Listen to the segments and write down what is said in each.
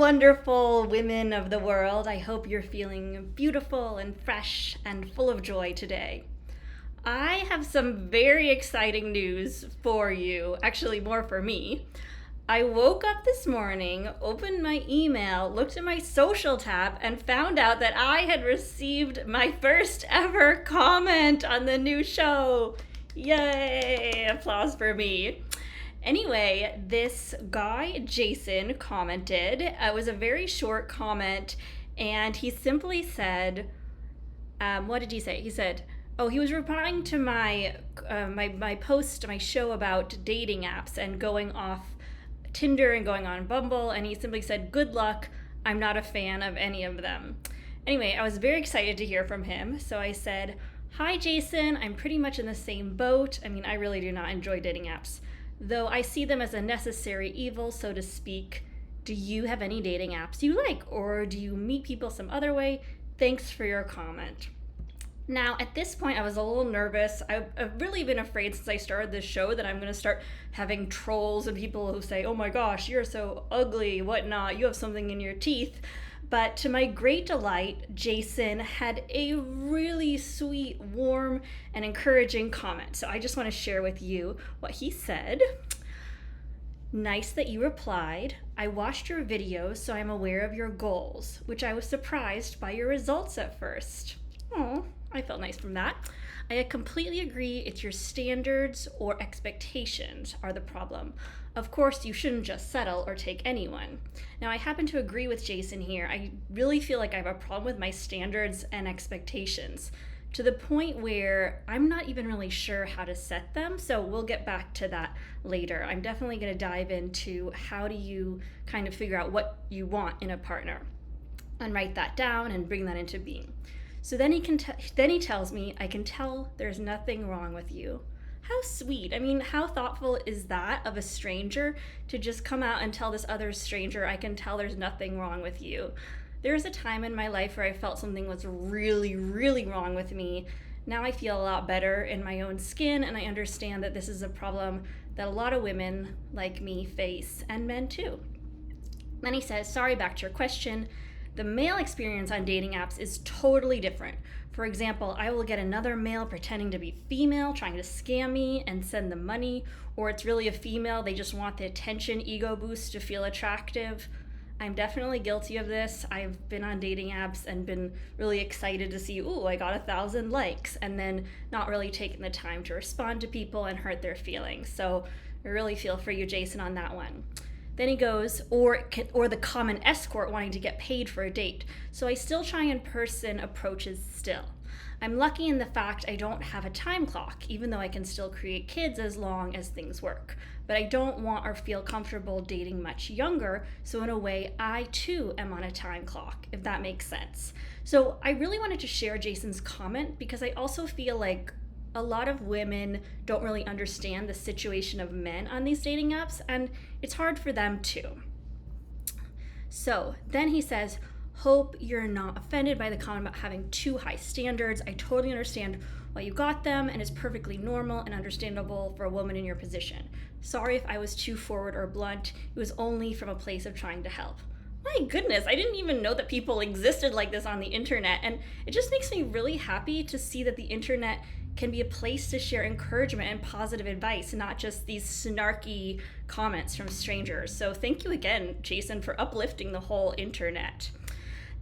wonderful women of the world. I hope you're feeling beautiful and fresh and full of joy today. I have some very exciting news for you, actually, more for me. I woke up this morning, opened my email, looked at my social tab, and found out that I had received my first ever comment on the new show. Yay! Applause for me. Anyway, this guy, Jason, commented. It was a very short comment, and he simply said, what did he say? He said, oh, he was replying to my post, my show about dating apps and going off Tinder and going on Bumble, and he simply said, good luck, I'm not a fan of any of them. Anyway, I was very excited to hear from him, so I said, hi Jason, I'm pretty much in the same boat. I mean, I really do not enjoy dating apps, though I see them as a necessary evil, so to speak. Do you have any dating apps you like, or do you meet people some other way? Thanks for your comment. Now, at this point, I was a little nervous. I've really been afraid since I started this show that I'm going to start having trolls and people who say, oh my gosh, you're so ugly, whatnot, you have something in your teeth. But to my great delight, Jason had a really sweet, warm, and encouraging comment. So I just want to share with you what he said. Nice that you replied. I watched your videos, so I'm aware of your goals, which I was surprised by your results at first. Oh, I felt nice from that. I completely agree it's your standards or expectations are the problem. Of course, you shouldn't just settle or take anyone. Now, I happen to agree with Jason here. I really feel like I have a problem with my standards and expectations to the point where I'm not even really sure how to set them. So we'll get back to that later. I'm definitely going to dive into how do you kind of figure out what you want in a partner and write that down and bring that into being. So then he tells me, I can tell there's nothing wrong with you. How sweet. I mean, how thoughtful is that of a stranger to just come out and tell this other stranger, I can tell there's nothing wrong with you. There was a time in my life where I felt something was really, really wrong with me. Now I feel a lot better in my own skin, and I understand that this is a problem that a lot of women like me face, and men too. Then he says, sorry, back to your question. The male experience on dating apps is totally different. For example, I will get another male pretending to be female, trying to scam me and send them money, or it's really a female, they just want the attention, ego boost to feel attractive. I'm definitely guilty of this. I've been on dating apps and been really excited to see, ooh, I got 1,000 likes, and then not really taking the time to respond to people and hurt their feelings. So I really feel for you, Jason, on that one. Then he goes, or the common escort wanting to get paid for a date. So I still try in-person approaches still. I'm lucky in the fact I don't have a time clock, even though I can still create kids as long as things work. But I don't want or feel comfortable dating much younger, so in a way, I too am on a time clock, if that makes sense. So I really wanted to share Jason's comment because I also feel like a lot of women don't really understand the situation of men on these dating apps, and it's hard for them too. So then he says, hope you're not offended by the comment about having too high standards. I totally understand why you got them, and it's perfectly normal and understandable for a woman in your position. Sorry if I was too forward or blunt. It was only from a place of trying to help. My goodness, I didn't even know that people existed like this on the internet, and it just makes me really happy to see that the internet can be a place to share encouragement and positive advice, not just these snarky comments from strangers. So thank you again, Jason, for uplifting the whole internet.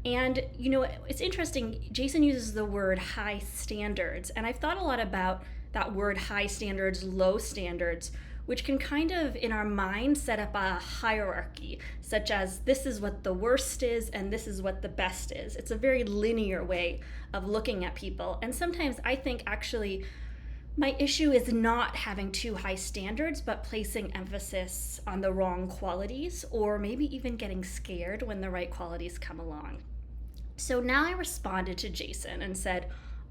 And, you know, it's interesting, Jason uses the word high standards, and I've thought a lot about that word high standards, low standards, which can kind of, in our mind, set up a hierarchy, such as this is what the worst is and this is what the best is. It's a very linear way of looking at people. And sometimes I think actually my issue is not having too high standards, but placing emphasis on the wrong qualities, or maybe even getting scared when the right qualities come along. So now I responded to Jason and said,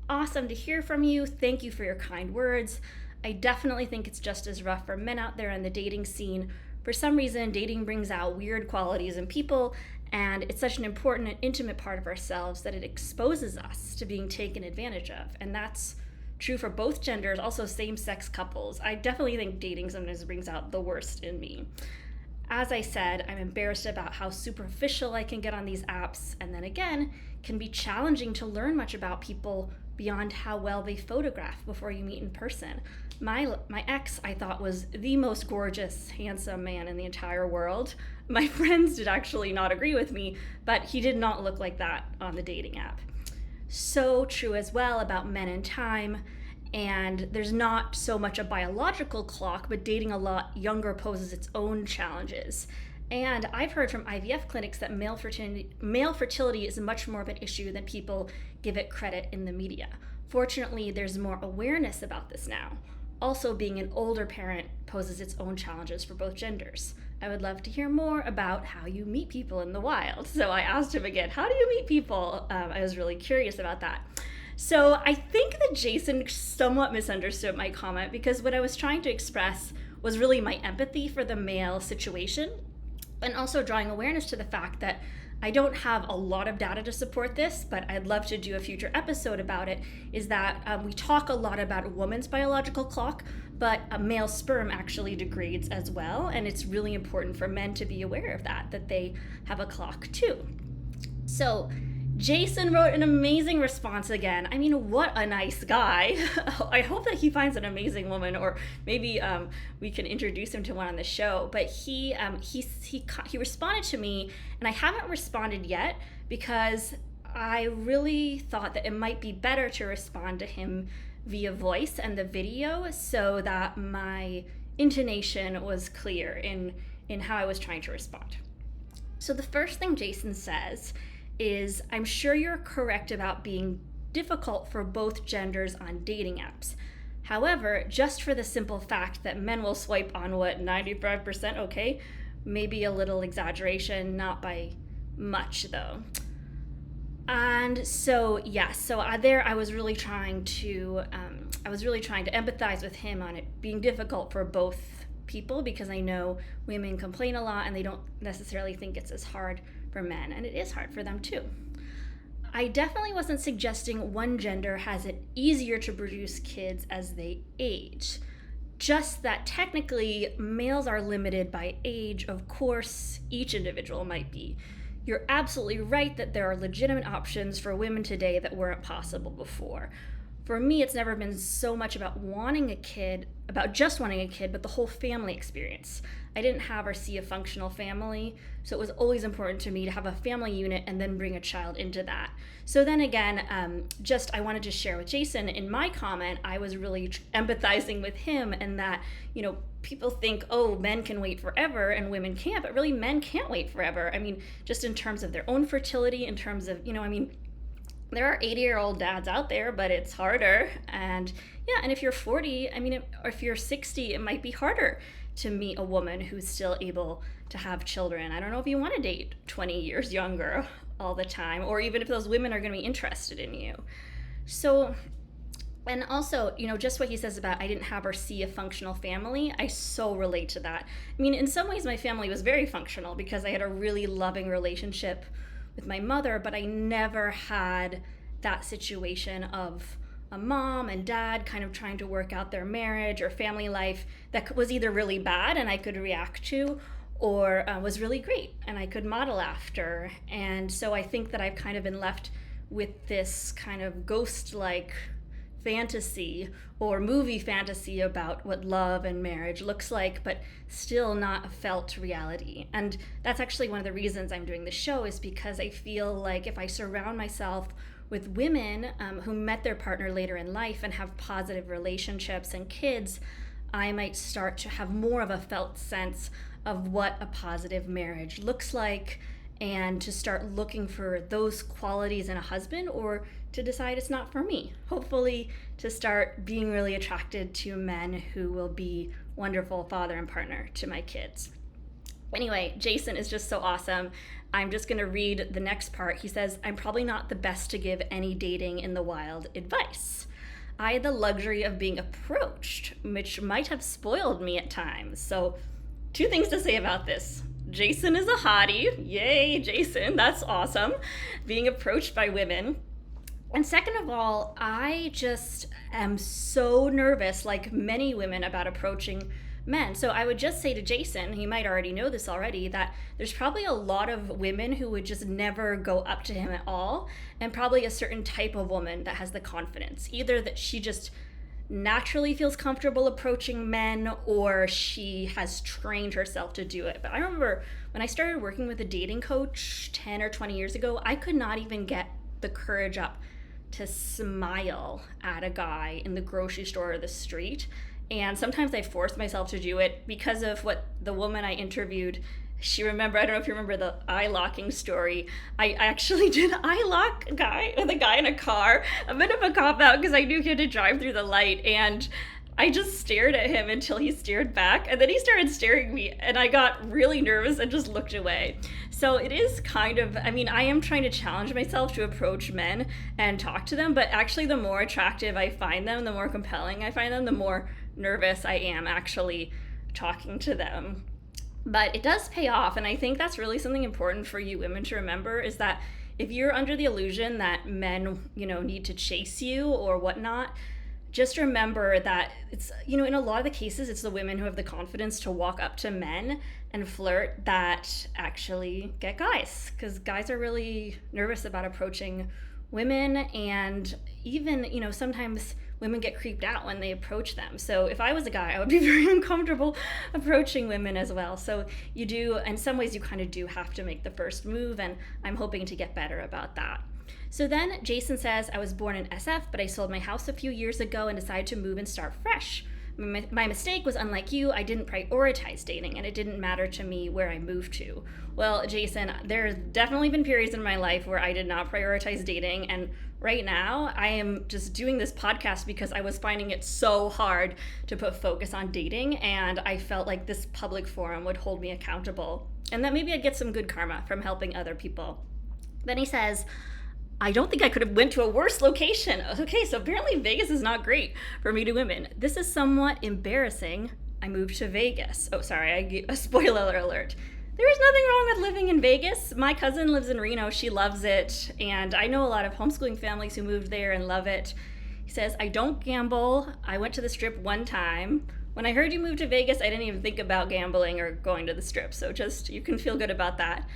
awesome to hear from you. Thank you for your kind words. I definitely think it's just as rough for men out there in the dating scene. For some reason, dating brings out weird qualities in people, and it's such an important and intimate part of ourselves that it exposes us to being taken advantage of. And that's true for both genders, also same-sex couples. I definitely think dating sometimes brings out the worst in me. As I said, I'm embarrassed about how superficial I can get on these apps, and then again, can be challenging to learn much about people beyond how well they photograph before you meet in person. My ex, I thought, was the most gorgeous, handsome man in the entire world. My friends did actually not agree with me, but he did not look like that on the dating app. So true as well about men and time. And there's not so much a biological clock, but dating a lot younger poses its own challenges. And I've heard from IVF clinics that male fertility is much more of an issue than people give it credit in the media. Fortunately, there's more awareness about this now. Also, being an older parent poses its own challenges for both genders. I would love to hear more about how you meet people in the wild. So I asked him again, how do you meet people? I was really curious about that. So I think that Jason somewhat misunderstood my comment, because what I was trying to express was really my empathy for the male situation, and also drawing awareness to the fact that I don't have a lot of data to support this, but I'd love to do a future episode about it, is that we talk a lot about a woman's biological clock, but a male sperm actually degrades as well, and it's really important for men to be aware of that they have a clock too. So Jason wrote an amazing response again. I mean, what a nice guy. I hope that he finds an amazing woman, or maybe we can introduce him to one on the show. But he responded to me, and I haven't responded yet because I really thought that it might be better to respond to him via voice and the video, so that my intonation was clear in how I was trying to respond. So the first thing Jason says is, I'm sure you're correct about being difficult for both genders on dating apps. However, just for the simple fact that men will swipe on 95%, okay? Maybe a little exaggeration, not by much though. And so, yes, there I was really trying to empathize with him on it being difficult for both people, because I know women complain a lot and they don't necessarily think it's as hard for men, and it is hard for them too. I definitely wasn't suggesting one gender has it easier to produce kids as they age. Just that technically males are limited by age. Of course, each individual might be. You're absolutely right that there are legitimate options for women today that weren't possible before. For me, it's never been so much about just wanting a kid, but the whole family experience. I didn't have or see a functional family, so it was always important to me to have a family unit and then bring a child into that. So then again, I wanted to share with Jason, in my comment, I was really empathizing with him, and that, people think, oh, men can wait forever and women can't, but really men can't wait forever. I mean, just in terms of their own fertility, in terms of, there are 80-year-old dads out there, but it's harder. And if you're 40, or if you're 60, it might be harder to meet a woman who's still able to have children. I don't know if you want to date 20 years younger all the time, or even if those women are going to be interested in you. So, and also, just what he says about I didn't have or see a functional family, I so relate to that. In some ways my family was very functional because I had a really loving relationship with my mother, but I never had that situation of a mom and dad kind of trying to work out their marriage or family life that was either really bad and I could react to, or was really great and I could model after. And so I think that I've kind of been left with this kind of ghost-like fantasy or movie fantasy about what love and marriage looks like, but still not a felt reality. And that's actually one of the reasons I'm doing the show, is because I feel like if I surround myself with women who met their partner later in life and have positive relationships and kids, I might start to have more of a felt sense of what a positive marriage looks like, and to start looking for those qualities in a husband, or to decide it's not for me. Hopefully to start being really attracted to men who will be wonderful father and partner to my kids. Anyway, Jason is just so awesome. I'm just gonna read the next part. He says, I'm probably not the best to give any dating in the wild advice. I had the luxury of being approached, which might have spoiled me at times. So 2 things to say about this. Jason is a hottie. Yay, Jason, that's awesome. Being approached by women. And second of all, I just am so nervous, like many women, about approaching men. So I would just say to Jason, he might already know this already, that there's probably a lot of women who would just never go up to him at all, and probably a certain type of woman that has the confidence. Either that she just naturally feels comfortable approaching men, or she has trained herself to do it. But I remember when I started working with a dating coach 10 or 20 years ago, I could not even get the courage up to smile at a guy in the grocery store or the street. And sometimes I forced myself to do it because of what the woman I interviewed, I don't know if you remember the eye locking story. I actually did eye lock a guy with a guy in a car. A bit of a cop out because I knew he had to drive through the light, and I just stared at him until he stared back, and then he started staring at me, and I got really nervous and just looked away. So it is kind of, I mean, I am trying to challenge myself to approach men and talk to them, but actually the more attractive I find them, the more compelling I find them, the more nervous I am actually talking to them. But it does pay off, and I think that's really something important for you women to remember, is that if you're under the illusion that men, need to chase you or whatnot, just remember that it's, in a lot of the cases, it's the women who have the confidence to walk up to men and flirt that actually get guys, because guys are really nervous about approaching women, and even, sometimes women get creeped out when they approach them. So if I was a guy, I would be very uncomfortable approaching women as well. So you do, in some ways, you kind of do have to make the first move, and I'm hoping to get better about that. So then Jason says, I was born in SF, but I sold my house a few years ago and decided to move and start fresh. My mistake was, unlike you, I didn't prioritize dating, and it didn't matter to me where I moved to. Well, Jason, there's definitely been periods in my life where I did not prioritize dating, and right now I am just doing this podcast because I was finding it so hard to put focus on dating, and I felt like this public forum would hold me accountable, and that maybe I'd get some good karma from helping other people. Then he says, I don't think I could have went to a worse location. Okay, so apparently Vegas is not great for me to women. This is somewhat embarrassing. I moved to Vegas. Oh, sorry, I gave a spoiler alert. There is nothing wrong with living in Vegas. My cousin lives in Reno. She loves it. And I know a lot of homeschooling families who moved there and love it. He says, I don't gamble. I went to the Strip one time. When I heard you moved to Vegas, I didn't even think about gambling or going to the Strip. So just, you can feel good about that.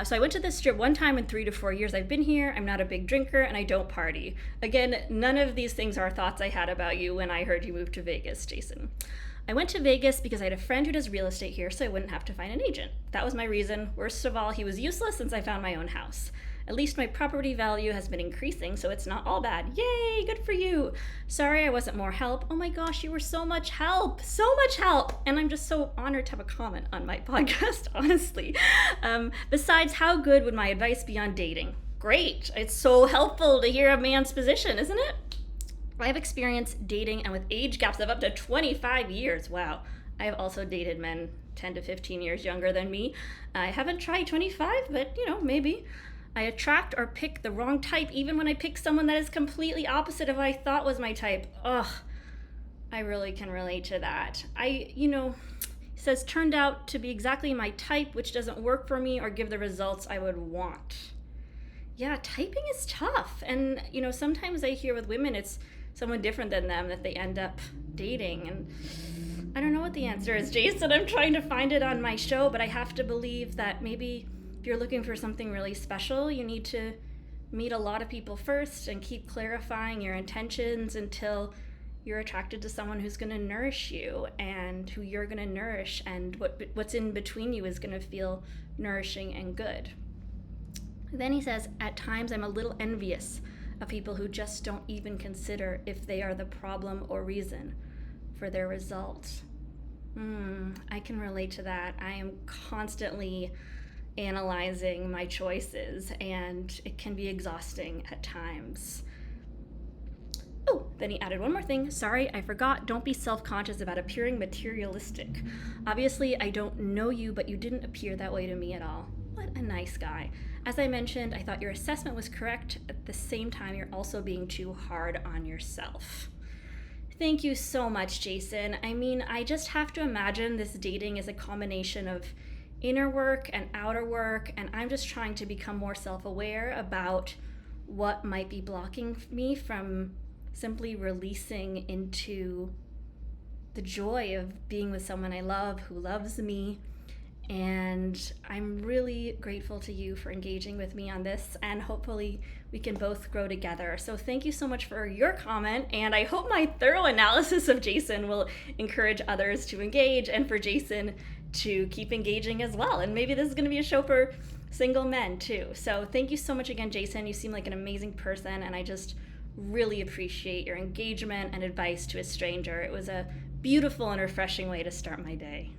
So I went to the Strip one time in 3 to 4 years I've been here. I'm not a big drinker, and I don't party. Again, none of these things are thoughts I had about you when I heard you moved to Vegas, Jason. I went to Vegas because I had a friend who does real estate here, so I wouldn't have to find an agent. That was my reason. Worst of all, he was useless since I found my own house. At least my property value has been increasing, so it's not all bad. Yay, good for you. Sorry I wasn't more help. Oh my gosh, you were so much help. So much help. And I'm just so honored to have a comment on my podcast, honestly. Besides, how good would my advice be on dating? Great. It's so helpful to hear a man's position, isn't it? I have experience dating and with age gaps of up to 25 years. Wow. I have also dated men 10 to 15 years younger than me. I haven't tried 25, but maybe. I attract or pick the wrong type even when I pick someone that is completely opposite of what I thought was my type. Ugh, I really can relate to that. He says, turned out to be exactly my type, which doesn't work for me or give the results I would want. Yeah, typing is tough. And, sometimes I hear with women, it's someone different than them that they end up dating. And I don't know what the answer is, Jason. I'm trying to find it on my show, but I have to believe that maybe if you're looking for something really special, you need to meet a lot of people first and keep clarifying your intentions until you're attracted to someone who's going to nourish you and who you're going to nourish, and what's in between you is going to feel nourishing and good. Then he says, at times I'm a little envious of people who just don't even consider if they are the problem or reason for their results. I can relate to that. I am constantly analyzing my choices, and it can be exhausting at times. Oh, then he added one more thing. Sorry, I forgot. Don't be self-conscious about appearing materialistic. Obviously, I don't know you, but you didn't appear that way to me at all. What a nice guy. As I mentioned, I thought your assessment was correct. At the same time, you're also being too hard on yourself. Thank you so much, Jason. I just have to imagine this dating is a combination of inner work and outer work, and I'm just trying to become more self-aware about what might be blocking me from simply releasing into the joy of being with someone I love who loves me. And I'm really grateful to you for engaging with me on this, and hopefully we can both grow together. So thank you so much for your comment, and I hope my thorough analysis of Jason will encourage others to engage and for Jason to keep engaging as well. And maybe this is going to be a show for single men too. So thank you so much again, Jason. You seem like an amazing person, and I just really appreciate your engagement and advice to a stranger. It was a beautiful and refreshing way to start my day.